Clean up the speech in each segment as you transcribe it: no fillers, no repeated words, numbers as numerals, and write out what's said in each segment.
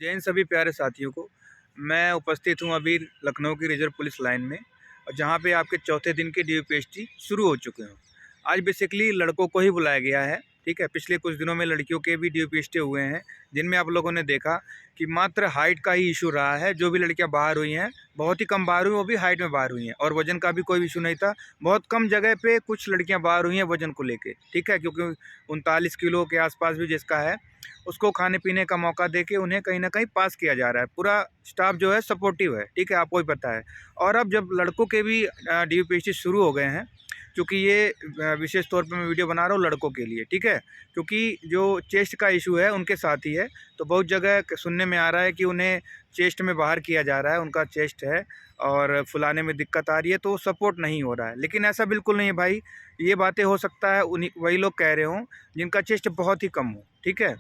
जय हिंद सभी प्यारे साथियों को। मैं उपस्थित हूं अभी लखनऊ की रिजर्व पुलिस लाइन में, और जहां पे आपके चौथे दिन के डीपीएसटी शुरू हो चुके हैं। आज बेसिकली लड़कों को ही बुलाया गया है, ठीक है। पिछले कुछ दिनों में लड़कियों के भी डीपीएसटी हुए हैं, जिनमें आप लोगों ने देखा कि मात्र हाइट का ही इशू रहा है। जो भी लड़कियां बाहर हुई हैं, बहुत ही कम बाहर हुई, वो भी हाइट में बाहर हुई हैं, और वजन का भी कोई इशू नहीं था। बहुत कम जगह पे कुछ लड़कियां बाहर हुई हैं वजन को लेके, ठीक है, क्योंकि 39 किलो के आसपास भी जिसका है, उसको खाने पीने का मौका देके उन्हें कहीं ना कहीं पास किया जा रहा है। पूरा स्टाफ जो है सपोर्टिव है, ठीक है, आपको ही पता है। और अब जब लड़कों के भी डीपीएसटी शुरू हो गए हैं, क्योंकि ये विशेष तौर पे मैं वीडियो बना रहा हूँ लड़कों के लिए, ठीक है, क्योंकि जो चेस्ट का इशू है उनके साथ ही है। तो बहुत जगह सुनने में आ रहा है कि उन्हें चेस्ट में बाहर किया जा रहा है, उनका चेस्ट है और फुलाने में दिक्कत आ रही है, तो सपोर्ट नहीं हो रहा है। लेकिन ऐसा बिल्कुल नहीं है भाई। ये बातें हो सकता है उन्हीं वही लोग कह रहे हों जिनका चेस्ट बहुत ही कम हो, ठीक है।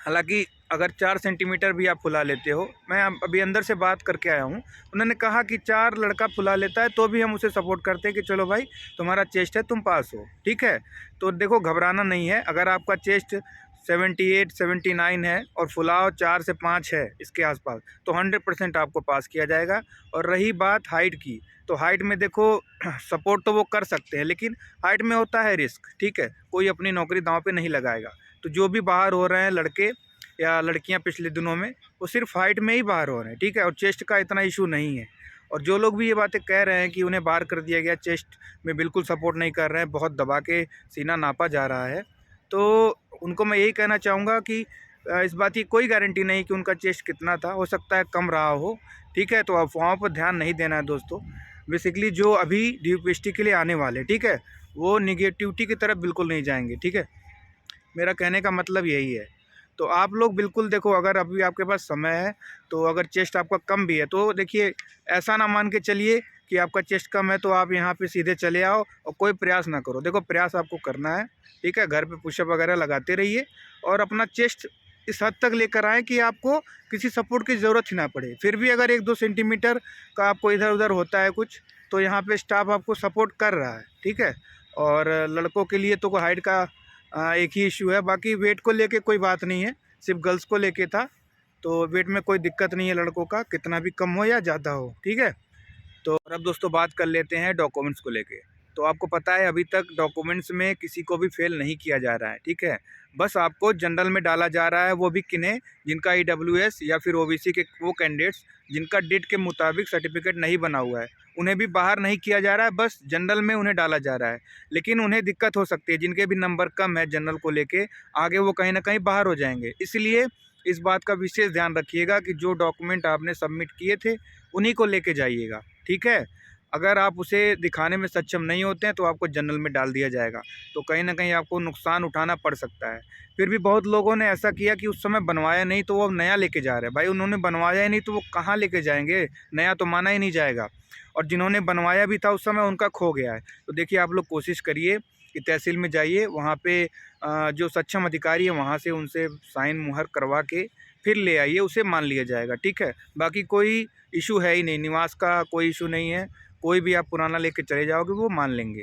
हालांकि अगर 4 सेंटीमीटर भी आप फुला लेते हो, मैं अभी अंदर से बात करके आया हूँ, उन्होंने कहा कि 4 लड़का फुला लेता है तो भी हम उसे सपोर्ट करते हैं कि चलो भाई तुम्हारा चेस्ट है, तुम पास हो, ठीक है। तो देखो, घबराना नहीं है। अगर आपका चेस्ट 78 79 है और फुलाव 4 से 5 है इसके आसपास, तो 100% आपको पास किया जाएगा। और रही बात हाइट की, तो हाइट में देखो सपोर्ट तो वो कर सकते हैं, लेकिन हाइट में होता है रिस्क, ठीक है। कोई अपनी नौकरी दांव पे नहीं लगाएगा। तो जो भी बाहर हो रहे हैं लड़के या लड़कियां पिछले दिनों में, वो सिर्फ हाइट में ही बाहर हो रहे हैं, ठीक है, और चेस्ट का इतना इशू नहीं है। और जो लोग भी ये बातें कह रहे हैं कि उन्हें बाहर कर दिया गया, चेस्ट में बिल्कुल सपोर्ट नहीं कर रहे हैं, बहुत दबा के सीना नापा जा रहा है, तो उनको मैं यही कहना चाहूँगा कि इस बात की कोई गारंटी नहीं कि उनका चेस्ट कितना था, हो सकता है कम रहा हो, ठीक है। तो अफवाहों पर ध्यान नहीं देना है दोस्तों। बेसिकली जो अभी डीपीएसटी के लिए आने वाले, ठीक है, वो निगेटिविटी की तरफ बिल्कुल नहीं जाएंगे, ठीक है। मेरा कहने का मतलब यही है। तो आप लोग बिल्कुल देखो, अगर अभी आपके पास समय है, तो अगर चेस्ट आपका कम भी है, तो देखिए, ऐसा ना मान के चलिए कि आपका चेस्ट कम है तो आप यहाँ पे सीधे चले आओ और कोई प्रयास ना करो। देखो, प्रयास आपको करना है, ठीक है। घर पे पुशअप वगैरह लगाते रहिए और अपना चेस्ट इस हद तक लेकर आएँ कि आपको किसी सपोर्ट की ज़रूरत ही ना पड़े। फिर भी अगर 1-2 सेंटीमीटर का आपको इधर उधर होता है कुछ, तो यहाँ पे स्टाफ आपको सपोर्ट कर रहा है, ठीक है। और लड़कों के लिए तो हाइट का एक ही इशू है, बाकी वेट को लेके कोई बात नहीं है, सिर्फ गर्ल्स को लेके था। तो वेट में कोई दिक्कत नहीं है लड़कों का, कितना भी कम हो या ज़्यादा हो, ठीक है। तो अब दोस्तों बात कर लेते हैं डॉक्यूमेंट्स को लेके। तो आपको पता है अभी तक डॉक्यूमेंट्स में किसी को भी फेल नहीं किया जा रहा है, ठीक है। बस आपको जनरल में डाला जा रहा है, वो भी किन्हें, जिनका ईडब्ल्यूएस या फिर ओबीसी के वो कैंडिडेट्स जिनका डेट के मुताबिक सर्टिफिकेट नहीं बना हुआ है, उन्हें भी बाहर नहीं किया जा रहा है, बस जनरल में उन्हें डाला जा रहा है। लेकिन उन्हें दिक्कत हो सकती है, जिनके भी नंबर कम है जनरल को लेके, आगे वो कहीं ना कहीं बाहर हो जाएंगे। इसलिए इस बात का विशेष ध्यान रखिएगा कि जो डॉक्यूमेंट आपने सबमिट किए थे उन्हीं को लेके जाइएगा, ठीक है। अगर आप उसे दिखाने में सक्षम नहीं होते हैं तो आपको जनरल में डाल दिया जाएगा, तो कहीं ना कहीं आपको नुकसान उठाना पड़ सकता है। फिर भी बहुत लोगों ने ऐसा किया कि उस समय बनवाया नहीं, तो वो अब नया लेके जा रहे हैं। भाई, उन्होंने बनवाया ही नहीं तो वो कहाँ लेके जाएंगे, नया तो माना ही नहीं जाएगा। और जिन्होंने बनवाया भी था उस समय, उनका खो गया है। तो देखिए, आप लोग कोशिश करिए कि तहसील में जाइए, वहाँ पे जो सक्षम अधिकारी है वहाँ से उनसे साइन मुहर करवा के फिर ले आइए, उसे मान लिया जाएगा, ठीक है। बाकी कोई इशू है ही नहीं, निवास का कोई इशू नहीं है, कोई भी आप पुराना लेके चले जाओगे वो मान लेंगे,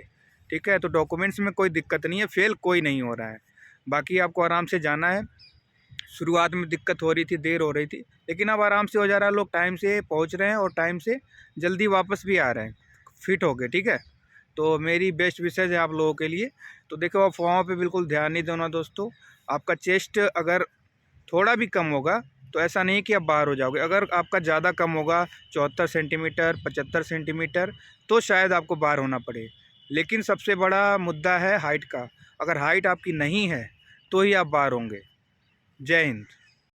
ठीक है। तो डॉक्यूमेंट्स में कोई दिक्कत नहीं है, फेल कोई नहीं हो रहा है। बाकी आपको आराम से जाना है। शुरुआत में दिक्कत हो रही थी, देर हो रही थी, लेकिन अब आराम से हो जा रहा है। लोग टाइम से पहुंच रहे हैं और टाइम से जल्दी वापस भी आ रहे हैं, फिट हो गए, ठीक है। तो मेरी बेस्ट विशेज़ है आप लोगों के लिए। तो देखो, अफवाहों पे बिल्कुल ध्यान नहीं देना दोस्तों। आपका चेस्ट अगर थोड़ा भी कम होगा तो ऐसा नहीं कि आप बाहर हो जाओगे। अगर आपका ज़्यादा कम होगा, 74 सेंटीमीटर 75 सेंटीमीटर, तो शायद आपको बाहर होना पड़े। लेकिन सबसे बड़ा मुद्दा है हाइट का। अगर हाइट आपकी नहीं है तो ही आप बाहर होंगे। जय हिंद।